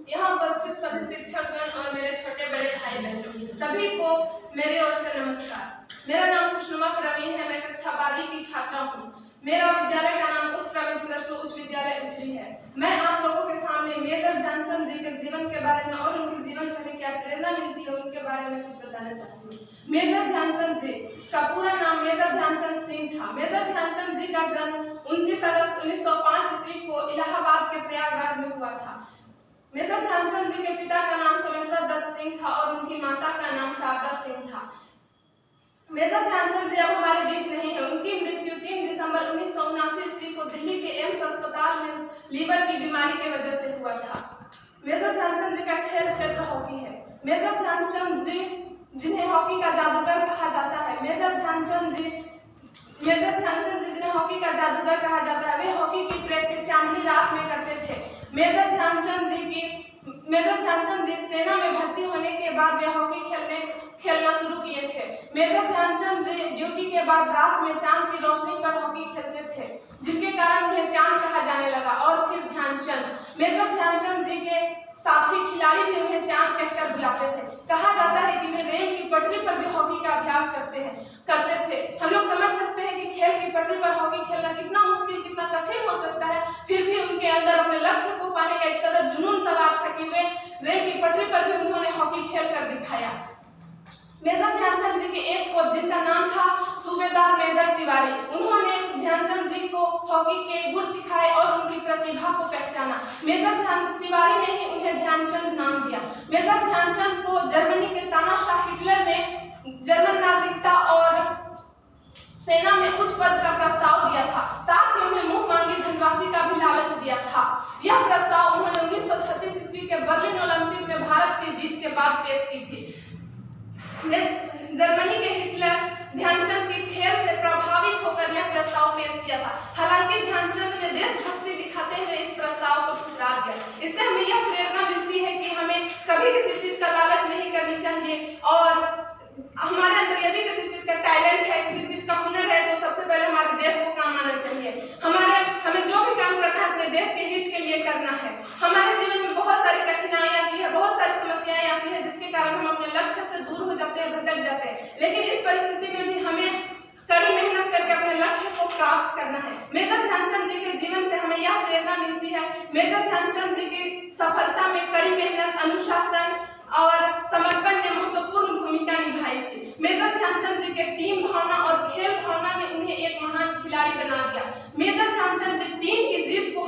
यहाँ उपस्थित सभी शिक्षकगण और मेरे छोटे बड़े भाई बहनों सभी को मेरी ओर से नमस्कार। मेरा नाम खुशनुमा प्रवीण है। मैं कक्षा 12वीं की छात्रा हूँ। मेरा विद्यालय का नाम उत्क्रमित प्लस 2 उच्च विद्यालय उचरी है। मैं आप लोगों के सामने मेजर ध्यानचंद जी के जीवन के बारे में और उनके जीवन से हमें क्या प्रेरणा मिलती है उनके बारे में कुछ बताना चाहती हूँ। मेजर ध्यानचंद जी का पूरा नाम मेजर ध्यानचंद सिंह था। मेजर ध्यानचंद जी का जन्म 29 अगस्त 1905 ईस्वी को इलाहाबाद के प्रयागराज में हुआ था। मेजर ध्यानचंद जी के पिता का नाम सोमेश्वर दत्त सिंह था और उनकी माता का नाम शारदा सिंह था। मेजर ध्यानचंद जी अब हमारे बीच नहीं है। उनकी मृत्यु 3 दिसंबर 1979 ईस्वी को दिल्ली के एम्स अस्पताल में लीवर की बीमारी की वजह से हुआ था। मेजर ध्यानचंद जी का खेल क्षेत्र हॉकी है। मेजर ध्यानचंद जी जिन्हें हॉकी का जादूगर कहा जाता है, मेजर ध्यानचंद जी जिन्हें हॉकी का जादूगर कहा जाता है, वे हॉकी की प्रैक्टिस चांदनी रात में करते थे। मेजर ध्यानचंद जी सेना में भर्ती होने के बाद वे हॉकी खेलना शुरू किए थे। मेजर ध्यानचंद जी ड्यूटी के बाद रात में चांद की रोशनी पर हॉकी खेलते थे, जिनके कारण उन्हें चांद कहा जाने लगा और फिर ध्यानचंद। मेजर ध्यानचंद जी के साथी खिलाड़ी भी उन्हें चांद कहकर बुलाते थे। कहा जाता है कि वे रेल की पटरी पर भी हॉकी का अभ्यास करते थे। हम लोग समझ सकते हैं कि खेल की पटरी पर हॉकी खेलना कितना मुश्किल, कितना कठिन हो सकता है। फिर भी उनके अंदर अपने लक्ष्य को पाने का इस कदर जुनून सवार था कि वे रेल की पटरी पर भी उन्होंने हॉकी खेल कर दिखाया। मेजर ध्यानचंद जी के एक कोच जिनका नाम था सूबेदार मेजर तिवारी, उन्होंने ध्यानचंद जी को हॉकी के गुर सिखाए और उनकी प्रतिभा को पहचाना। मेजर तिवारी ने ही उन्हें ध्यानचंद नाम दिया। मेजर ध्यानचंद को जर्मनी के तानाशाह हिटलर ने जर्मन नागरिकता और सेना में उच्च पद का प्रस्ताव दिया था। साथ ही उन्हें मुंह मांगी धनराशि का भी लालच दिया था। यह प्रस्ताव उन्होंने 1936 ईस्वी के बर्लिन ओलंपिक में भारत की जीत के बाद पेश की थी। जर्मनी के हिटलर ध्यानचंद के खेल से प्रभावित होकर यह प्रस्ताव पेश किया था। हालांकि ध्यानचंद ने देशभक्ति दिखाते हुए इस प्रस्ताव को ठुकरा दिया। इससे हमें यह प्रेरणा मिलती है कि हमें कभी किसी चीज का लालच नहीं करनी चाहिए और हमारे अंदर यदि किसी चीज का टैलेंट है, किसी चीज का हुनर है, तो सबसे पहले हमारे देश को काम आना चाहिए। हमें जो भी काम करना है अपने देश के हित के लिए करना है। हमारे जीवन में बहुत सारी कठिनाई आती है, बहुत सारी समस्याएं आती है, जिसके कारण हम अपने लक्ष्य से दूर हो जाते हैं, भटक जाते हैं। लेकिन इस परिस्थिति में भी हमें कड़ी मेहनत करके अपने लक्ष्य को प्राप्त करना है। मेजर ध्यानचंद जी के जीवन से हमें यह प्रेरणा मिलती है। मेजर ध्यानचंद जी की सफलता में कड़ी मेहनत, अनुशासन और समर्पण ने महत्वपूर्ण भूमिका निभाई थी। मेजर ध्यानचंद जी के टीम भावना और खेल भावना ने उन्हें एक महान खिलाड़ी बना दिया। मेजर ध्यानचंद जी टीम की जीत को